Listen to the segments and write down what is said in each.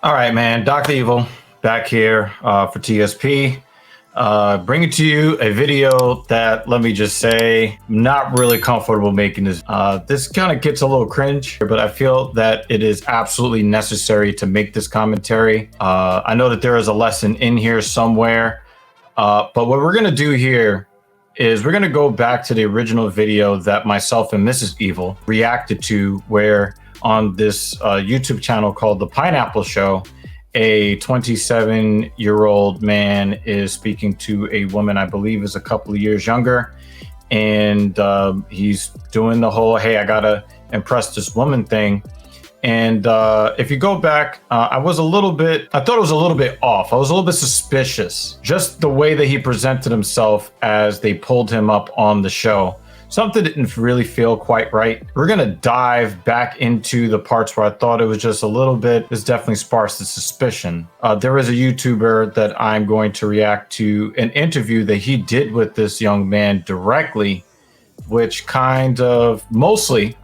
All right, man. Dr. Evil back here for TSP. Bringing to you a video that, let me just say, I'm not really comfortable making this. This kind of gets a little cringe, but I feel that it is absolutely necessary to make this commentary. I know that there is a lesson in here somewhere, but what we're going to do here is we're going to go back to the original video that myself and Mrs. Evil reacted to, where on this YouTube channel called The Pineapple Show, a 27-year-old man is speaking to a woman I believe is a couple of years younger, and he's doing the whole, hey, I gotta impress this woman thing. And if you go back, I thought it was a little bit off. I was a little bit suspicious, just the way that he presented himself as they pulled him up on the show. Something didn't really feel quite right. We're gonna dive back into the parts where I thought it was just a little bit, it's definitely sparse the suspicion. There is a YouTuber that I'm going to react to an interview that he did with this young man directly, which kind of mostly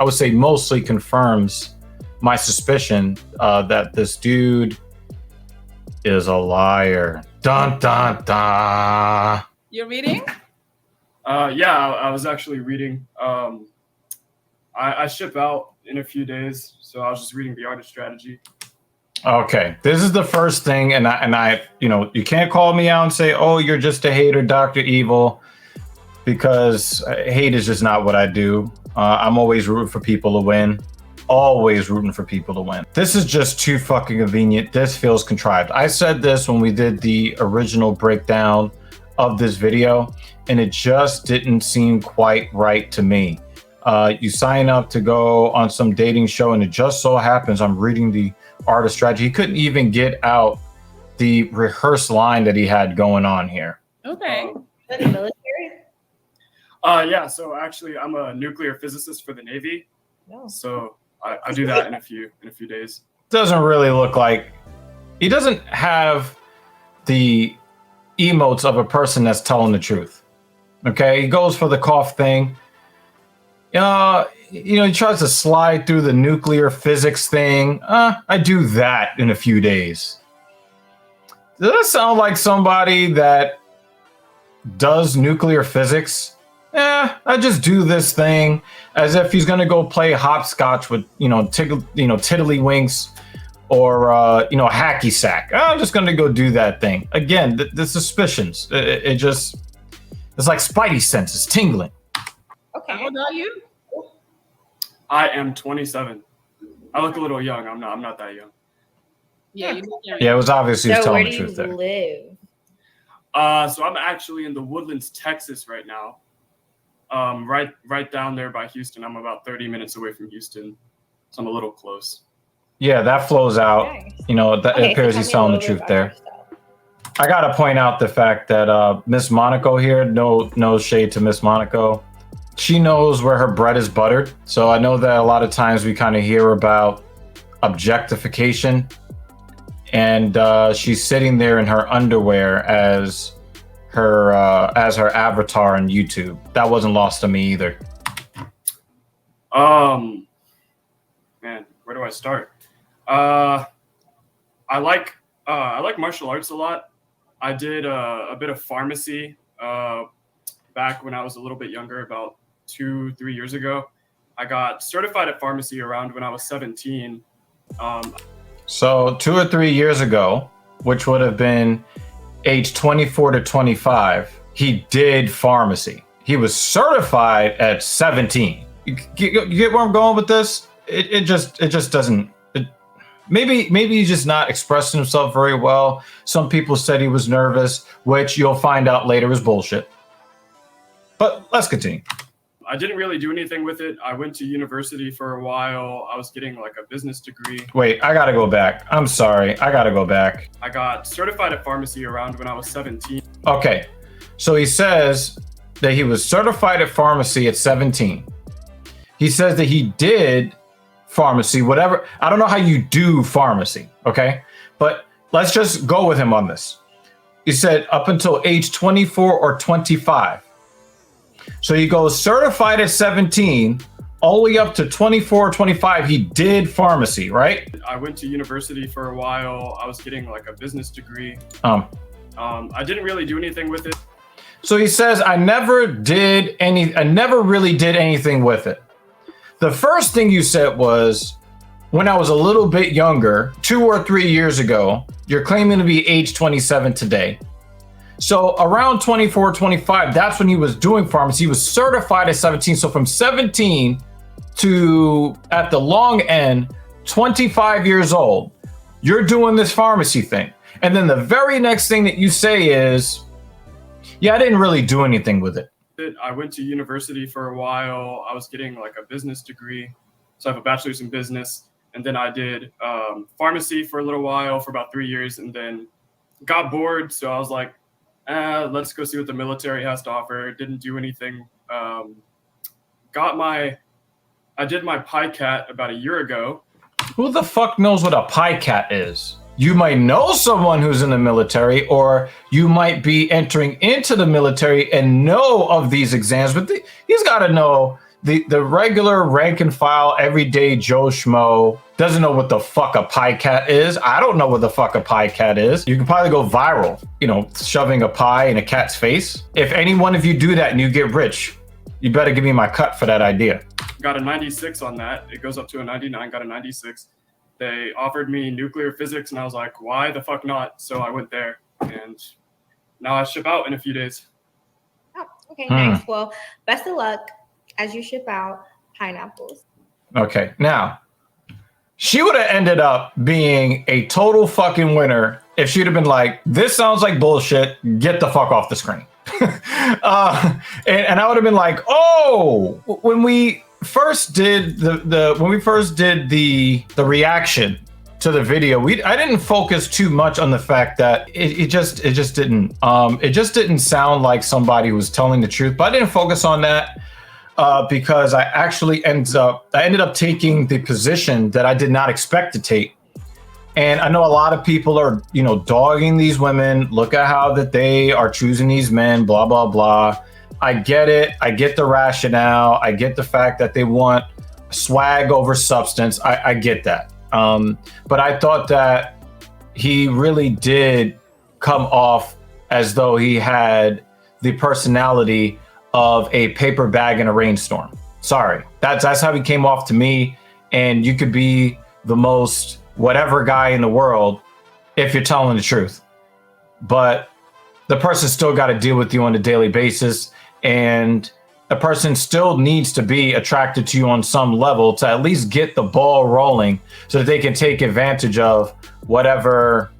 confirms my suspicion that this dude is a liar. Dun, dun, dun. You're reading? Yeah, I was actually reading. I ship out in a few days, so I was just reading The Art of Strategy. Okay, this is the first thing, and I, you can't call me out and say, "Oh, you're just a hater, Dr. Evil," because hate is just not what I do. I'm always rooting for people to win. Always rooting for people to win. This is just too fucking convenient. This feels contrived. I said this when we did the original breakdown of this video, and it just didn't seem quite right to me. You sign up to go on some dating show, and it just so happens I'm reading The Art of Strategy. He couldn't even get out the rehearsed line that he had going on here. Okay. In the military? Yeah, so actually I'm a nuclear physicist for the Navy. No. So I do that in a few days. Doesn't really look like, he doesn't have the emotes of a person that's telling the truth. Okay, he goes for the cough thing. He tries to slide through the nuclear physics thing. I do that in a few days. Does that sound like somebody that does nuclear physics? I just do this thing as if he's gonna go play hopscotch with, tiddlywinks or hacky sack. I'm just gonna go do that thing again. The suspicions, it's like spidey senses tingling. Okay. How old are you? I am 27. I look a little young. I'm not that young. Yeah, you look young. Yeah, it was obvious he was So telling where the do truth you there. live? So I'm actually in the Woodlands, Texas right now. Right down there by Houston. I'm about 30 minutes away from Houston, so I'm a little close. Yeah, that flows out. Nice. It appears he's telling the truth there. I gotta point out the fact that Miss Monaco here, no shade to Miss Monaco, she knows where her bread is buttered. So I know that a lot of times we kind of hear about objectification, and she's sitting there in her underwear as her avatar on YouTube. That wasn't lost to me either. Man, where do I start? I like martial arts a lot. I did a bit of pharmacy back when I was a little bit younger, about 2-3 years ago. I got certified at pharmacy around when I was 17. So 2 or 3 years ago, which would have been age 24 to 25, he did pharmacy. He was certified at 17. You get where I'm going with this? It just doesn't. Maybe he's just not expressing himself very well. Some people said he was nervous, which you'll find out later is bullshit. But let's continue. I didn't really do anything with it. I went to university for a while. I was getting like a business degree. Wait, I gotta go back. I'm sorry. I gotta go back. I got certified at pharmacy around when I was 17. Okay. So he says that he was certified at pharmacy at 17. He says that he did pharmacy, whatever. I don't know how you do pharmacy, okay? But let's just go with him on this. He said up until age 24 or 25. So he goes certified at 17, all the way up to 24, 25, he did pharmacy, right? I went to university for a while. I was getting like a business degree. I didn't really do anything with it. So he says, I never really did anything with it. The first thing you said was, when I was a little bit younger, 2 or 3 years ago, you're claiming to be age 27 today. So around 24, 25, that's when he was doing pharmacy. He was certified at 17. So from 17 to, at the long end, 25 years old, you're doing this pharmacy thing. And then the very next thing that you say is, yeah, I didn't really do anything with it. I went to university for a while. I was getting like a business degree. So I have a bachelor's in business. And then I did pharmacy for a little while, for about 3 years, and then got bored. So I was like, let's go see what the military has to offer. Didn't do anything. I did my PICAT about a year ago. Who the fuck knows what a PICAT is? You might know someone who's in the military, or you might be entering into the military and know of these exams, but he's got to know the regular rank and file, everyday Joe Schmo doesn't know what the fuck a PICAT is. I don't know what the fuck a PICAT is. You can probably go viral, shoving a pie in a cat's face. If any one of you do that and you get rich, you better give me my cut for that idea. Got a 96 on that. It goes up to a 99, got a 96. They offered me nuclear physics, and I was like, why the fuck not? So I went there, and now I ship out in a few days. Oh, okay, nice. Well, best of luck as you ship out pineapples. Okay, now, she would have ended up being a total fucking winner if she'd have been like, this sounds like bullshit, get the fuck off the screen. And I would have been like, oh, when we first did the reaction to the video, I didn't focus too much on the fact that it just didn't sound like somebody who was telling the truth, but I didn't focus on that because I actually ended up taking the position that I did not expect to take. And I know a lot of people are, dogging these women. Look at how that they are choosing these men, blah, blah, blah. I get it. I get the rationale. I get the fact that they want swag over substance. I get that. But I thought that he really did come off as though he had the personality of a paper bag in a rainstorm. Sorry. That's how he came off to me. And you could be the most whatever guy in the world if you're telling the truth. But the person still got to deal with you on a daily basis. And a person still needs to be attracted to you on some level to at least get the ball rolling so that they can take advantage of whatever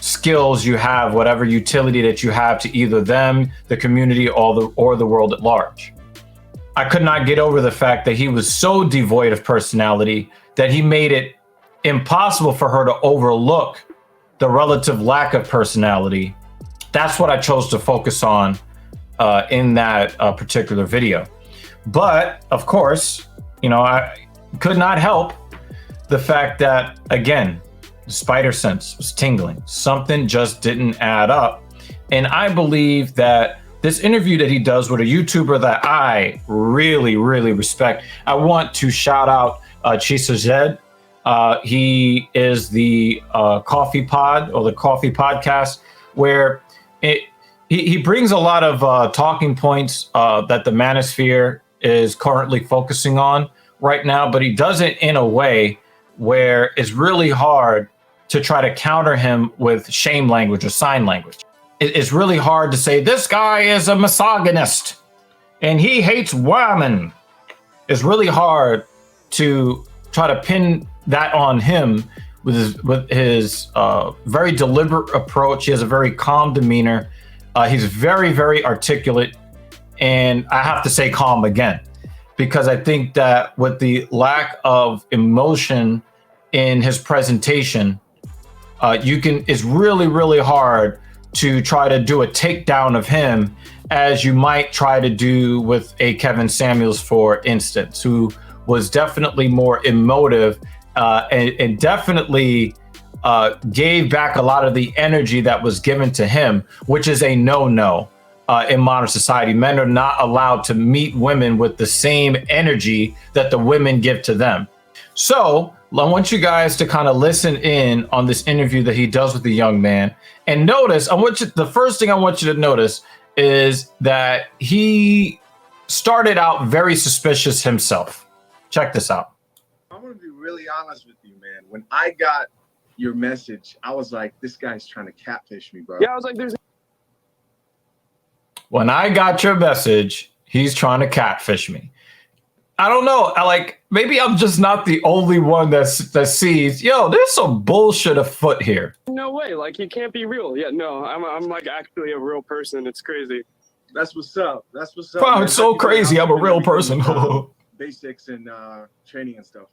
skills you have, whatever utility that you have to either them, the community, or the world at large. I could not get over the fact that he was so devoid of personality that he made it impossible for her to overlook the relative lack of personality. That's what I chose to focus on in that particular video. But of course, I could not help the fact that, again, the spider sense was tingling. Something just didn't add up. And I believe that this interview that he does with a YouTuber that I really, really respect, I want to shout out Chisa Zed. He is the Coffee Pod, or the Coffee Podcast, where he brings a lot of talking points that the manosphere is currently focusing on right now, but he does it in a way where it's really hard to try to counter him with shame language or sign language. It's really hard to say, this guy is a misogynist and he hates women. It's really hard to try to pin that on him with his very deliberate approach. He has a very calm demeanor. He's very, very articulate. And I have to say calm again, because I think that with the lack of emotion in his presentation, it's really, really hard to try to do a takedown of him, as you might try to do with a Kevin Samuels, for instance, who was definitely more emotive and definitely gave back a lot of the energy that was given to him, which is a no-no. in modern society. Men are not allowed to meet women with the same energy that the women give to them. So I want you guys to kind of listen in on this interview that he does with the young man. And notice, the first thing I want you to notice is that he started out very suspicious himself. Check this out. I'm going to be really honest with you, man. When I got your message, I was like, this guy's trying to catfish me, bro. Yeah, I was like, When I got your message, he's trying to catfish me. I don't know. Maybe I'm just not the only one that sees, yo, there's some bullshit afoot here. no way. Like, he can't be real. Yeah, no, I'm like actually a real person. It's crazy. That's what's up. That's what's up. Wow, man. it's so crazy. I'm a real person. Basics and training and stuff.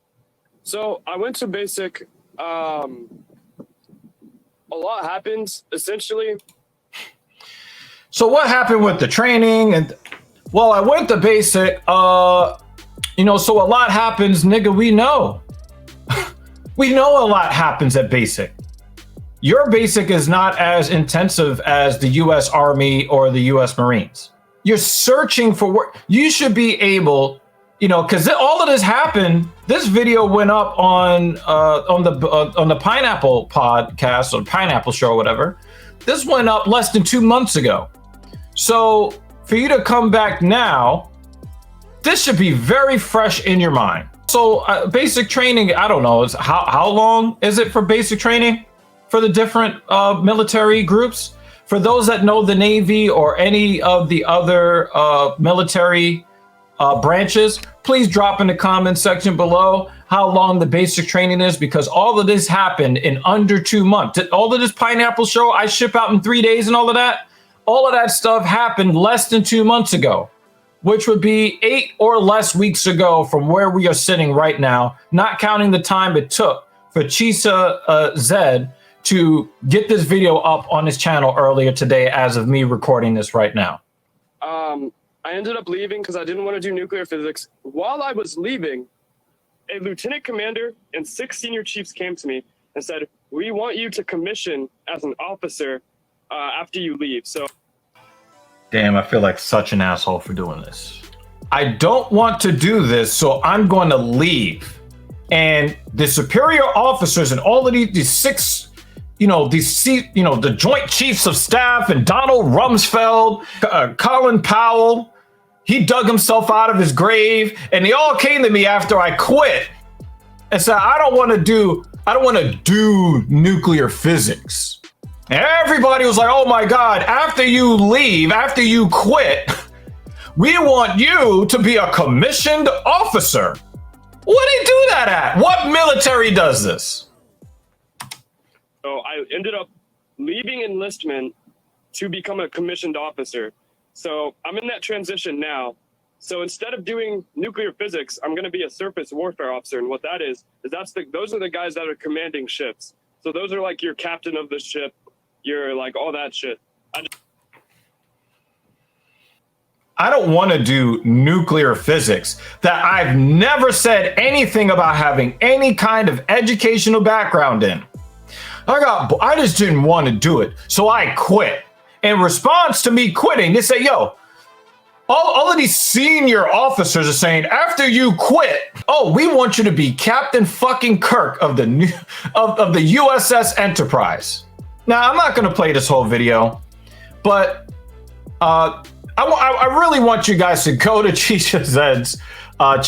So I went to basic. A lot happened, essentially. So what happened with the training? And well, I went to basic. So a lot happens, nigga. We know. We know a lot happens at basic. Your basic is not as intensive as the U.S. Army or the U.S. Marines. You're searching for work. You should be able, because all of this happened. This video went up on the Pineapple podcast or Pineapple Show or whatever. This went up less than 2 months ago. So for you to come back now, this should be very fresh in your mind. So basic training, I don't know, how long is it for basic training for the different military groups? For those that know the Navy or any of the other military branches, please drop in the comment section below how long the basic training is, because all of this happened in under 2 months. All of this Pineapple Show I ship out in 3 days and all of that stuff happened less than 2 months ago, which would be 8 or less weeks ago from where we are sitting right now, not counting the time it took for Chisa Zed to get this video up on his channel earlier today as of me recording this right now. I ended up leaving because I didn't want to do nuclear physics. While I was leaving, a lieutenant commander and 6 senior chiefs came to me and said, we want you to commission as an officer after you leave. So, damn, I feel like such an asshole for doing this. I don't want to do this, so I'm going to leave. And the superior officers and all of these 6, the Joint Chiefs of Staff and Donald Rumsfeld, Colin Powell, he dug himself out of his grave, and they all came to me after I quit and said, I don't want to do nuclear physics. Everybody was like, oh my God, after you leave, after you quit, we want you to be a commissioned officer. What do they do that at? What military does this? So I ended up leaving enlistment to become a commissioned officer. So I'm in that transition now. So instead of doing nuclear physics, I'm going to be a surface warfare officer. And what that is those are the guys that are commanding ships. So those are like your captain of the ship. You're like all that shit. I don't want to do nuclear physics that I've never said anything about having any kind of educational background in. I just didn't want to do it, so I quit. In response to me quitting, they say, yo, all of these senior officers are saying, after you quit, oh, we want you to be Captain fucking Kirk of the USS Enterprise. Now, I'm not going to play this whole video, but I really want you guys to go to Chisha Zed's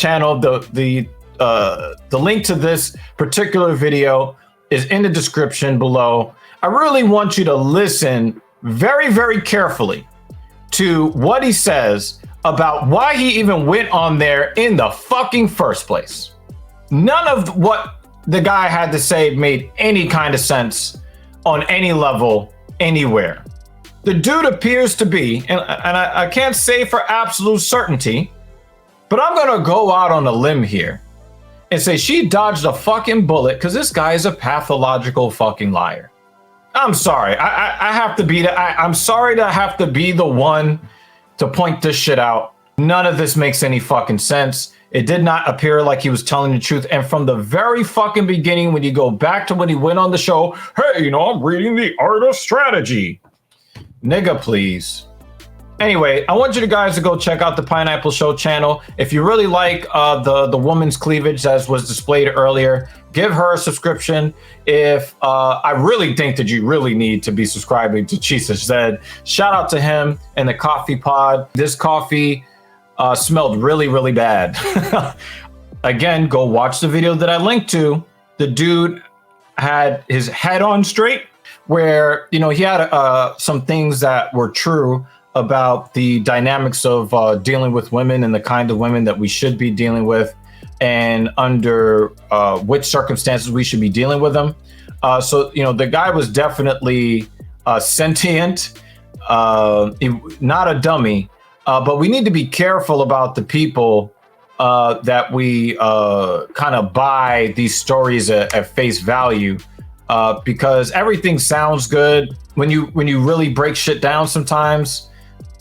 channel. The link to this particular video is in the description below. I really want you to listen very, very carefully to what he says about why he even went on there in the fucking first place. None of what the guy had to say made any kind of sense on any level, anywhere. The dude appears to be, and I can't say for absolute certainty, but I'm gonna go out on a limb here and say she dodged a fucking bullet because this guy is a pathological fucking liar. I'm sorry. I have to be I'm sorry to have to be the one to point this shit out. None of this makes any fucking sense. It did not appear like he was telling the truth. And from the very fucking beginning, when you go back to when he went on the show, hey, I'm reading The Art of Strategy. Nigga, please. Anyway, I want you guys to go check out the Pineapple Show channel. If you really like the woman's cleavage as was displayed earlier, give her a subscription. If I really think that you really need to be subscribing to Chisa Zed. Shout out to him and the coffee pod. This coffee smelled really, really bad. Again, go watch the video that I linked to. The dude had his head on straight, where, you know, he had some things that were true about the dynamics of dealing with women and the kind of women that we should be dealing with, and under which circumstances we should be dealing with them. So, you know, the guy was definitely sentient, not a dummy, but we need to be careful about the people that we kind of buy these stories at face value, because everything sounds good when you really break shit down sometimes.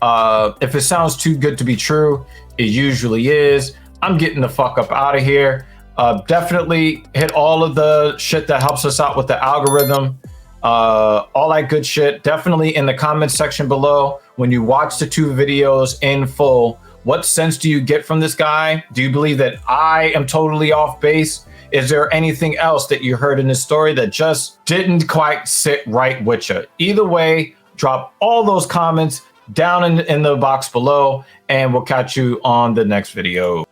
If it sounds too good to be true, it usually is. I'm getting the fuck up out of here. Definitely hit all of the shit that helps us out with the algorithm. All that good shit. Definitely in the comments section below. When you watch the 2 videos in full, what sense do you get from this guy? Do you believe that I am totally off base? Is there anything else that you heard in this story that just didn't quite sit right with you? Either way, drop all those comments down in the box below, and we'll catch you on the next video.